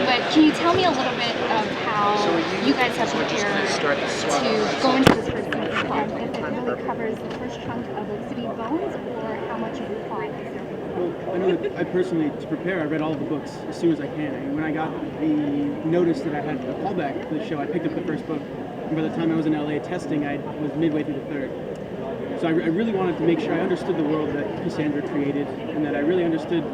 But can you tell me a little bit of how you guys have prepared to go into this first season? If it really covers the first chunk of the City of Bones, or how much of the plot is there? Well, I know that I personally, to prepare, I read all of the books as soon as I can. And when I got the notice that I had a callback for the show, I picked up the first book. And by the time I was in LA testing, I was midway through the third. So I really wanted to make sure I understood the world that Cassandra created, and that I really understood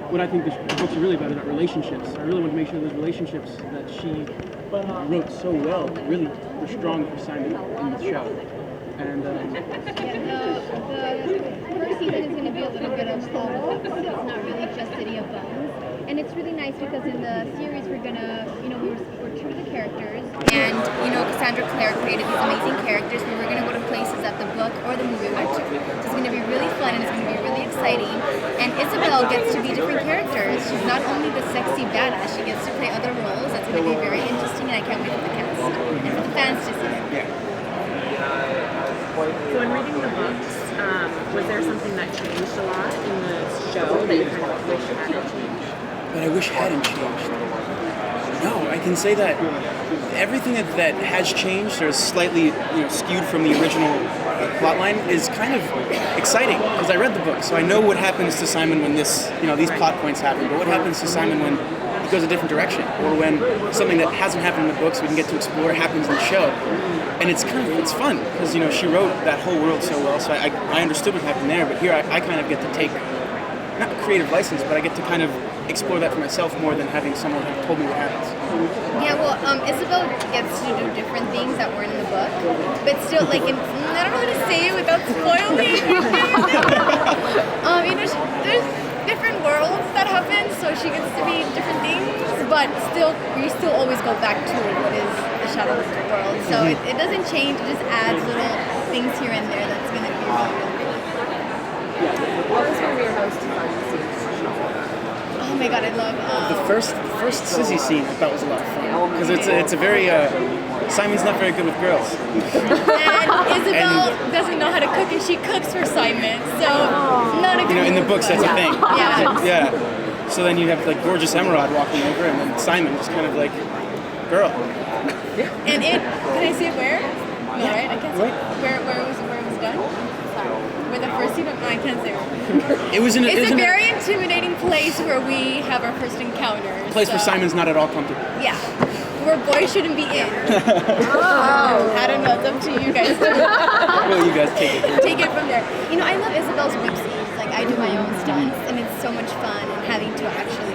what I think the books are really about relationships. I really wanted to make sure those relationships that she wrote so well really were strong for Simon in the show. And the first season is going to be a little bit of all the books. It's not really just City of Bones. And it's really nice because in the series we're gonna, we're true to the characters. And, Cassandra Clare created these amazing characters, but we're gonna go to places that the book or the movie went to. So it's gonna be really fun and it's gonna be really exciting. And Isabel gets to be different characters. She's not only the sexy badass, she gets to play other roles. That's gonna be very interesting, and I can't wait for the cast and for the fans to see it. So in reading the books, was there something that changed a lot in the show that you kind of wish hadn't changed? That I wish hadn't changed? No, I can say that everything that has changed or is slightly skewed from the original plotline is kind of exciting because I read the book, so I know what happens to Simon when these plot points happen. But what happens to Simon when he goes a different direction, or when something that hasn't happened in the books we can get to explore happens in the show? And it's fun because she wrote that whole world so well, so I understood what happened there. But here I kind of get to take not a creative license, but I get to kind of explore that for myself more than having someone have told me what happens. Yeah, well, Isabel gets to do different things that weren't in the book, but still, I don't know how to say it without spoiling. There's different worlds that happen, so she gets to be different things, but we still always go back to what is the Shadowhunters world. So it doesn't change; it just adds little things here and there that's going to be really, really great. What was one of your most fun scenes? Oh my god, I love the first Sissy scene. I thought was a lot of fun because it's a very Simon's not very good with girls. And Isabel doesn't know how to cook, and she cooks for Simon. So not a good in the books that's a thing. Yeah. So then you have gorgeous Emeraude walking over, and then Simon just kind of like, girl. And can I see it where? No, right? I can't see it. Where it was done? Where the first scene? No, I can't say where. It's a very intimidating place where we have our first encounter. A place where Simon's not at all comfortable. Yeah. Where boys shouldn't be in. I don't know. It's up to you guys. Well, you guys take it. Take it from there. I love Isabel's whip scenes. I do my own stunts, and it's so much fun. And having to actually,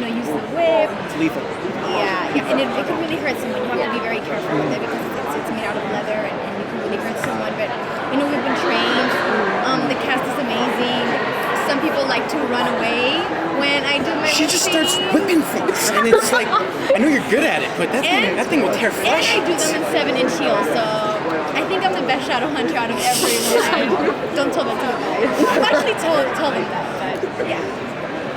use the whip. It's lethal. Yeah. And it can really hurt someone. You have to be very careful with it because it's made out of leather, and you can really hurt someone. But we've been trained. The cast is amazing. Some people like to run away when I do my She just starts whipping things, and it's like, I know you're good at it, but that thing will tear flesh. And I do them in 7-inch heels, so I think I'm the best shadow hunter out of everyone. Don't tell that to the guys. I've actually tell them that, but yeah.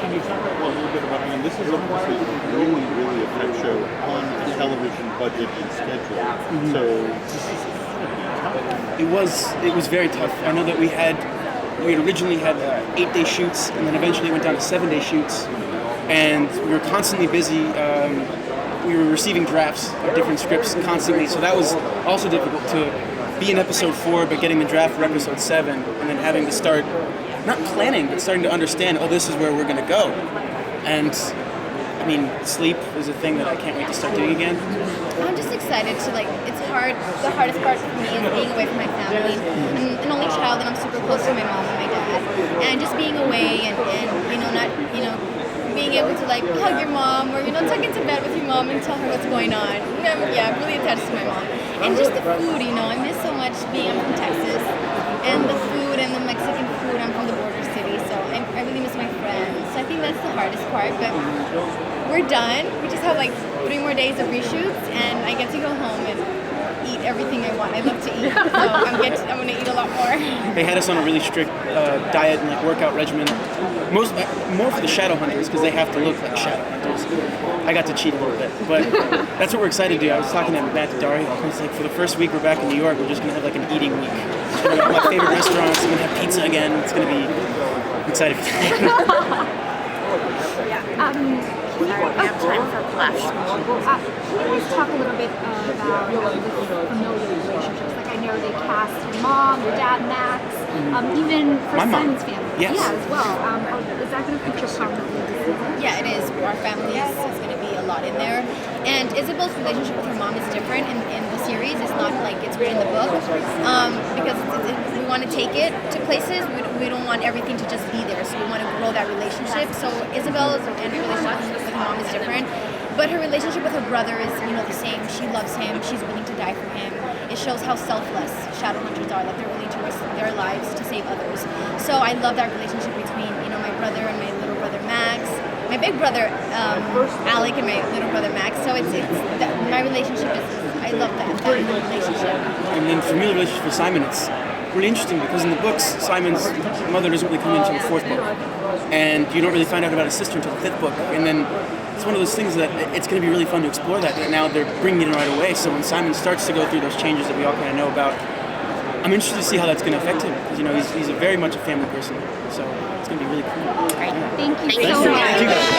Can you talk a little bit about, this is obviously really a pet show on a television budget and schedule, so it was very tough. I know that we had originally had 8-day shoots, and then eventually went down to 7-day shoots, and we were constantly busy. We were receiving drafts of different scripts constantly, so that was also difficult to be in episode 4 but getting the draft for episode 7, and then having to start not planning but starting to understand, this is where we're going to go. And sleep is a thing that I can't wait to start doing again. I'm just excited to it's hard. The hardest part for me is being away from my family. I'm an only child, and I'm super close to my mom and my dad. And just being away and not being able to hug your mom or tuck into bed with your mom and tell her what's going on. I'm really attached to my mom. And just the food, I miss so much I'm from Texas, and the food and the Mexican food. I'm from the border city, so I really miss my friends. So I think that's the hardest part, but we're done. We just have 3 more days of reshoots, and I get to go home and eat everything I want. I love to eat, so I'm going to eat a lot more. They had us on a really strict diet and workout regimen. More for the Shadowhunters because they have to look like Shadowhunters. I got to cheat a little bit, but that's what we're excited to do. I was talking to Matt Dari. It's for the first week we're back in New York, we're just going to have an eating week. It's going to be all my favorite restaurants. I'm going to have pizza again. It's going to be exciting. Yeah. Sorry, we have time for flash. Let's talk a little bit about the familial relationships. Like I know they cast your mom, your dad, Max, even for My mom. Simon's family. Yes. Yeah, as well. Is that going to feature prominently this season? Yeah, it is. Our family is going to be a lot in there. And Isabel's relationship with her mom is different in the series. It's not like it's written in the book because we want to take it to places. We don't want everything to just be there. So we want to grow that relationship. So Isabel's and her relationship with her mom is different. But her relationship with her brother is, the same. She loves him. She's willing to die for him. It shows how selfless Shadowhunters are, that they're willing to risk their lives to save others. So I love that relationship between, my brother and my little brother Max, my big brother Alec, and my little brother Max. So my relationship is, I love that relationship. And then for me, the relationship with Simon, it's really interesting because in the books, Simon's mother doesn't really come into the fourth book, and you don't really find out about his sister until the fifth book. And then it's one of those things that it's going to be really fun to explore that. And now they're bringing it in right away. So when Simon starts to go through those changes that we all kind of know about, I'm interested to see how that's going to affect him because he's a very much a family person. So it's going to be really cool. Thank you Thank so you. much. Thank you guys.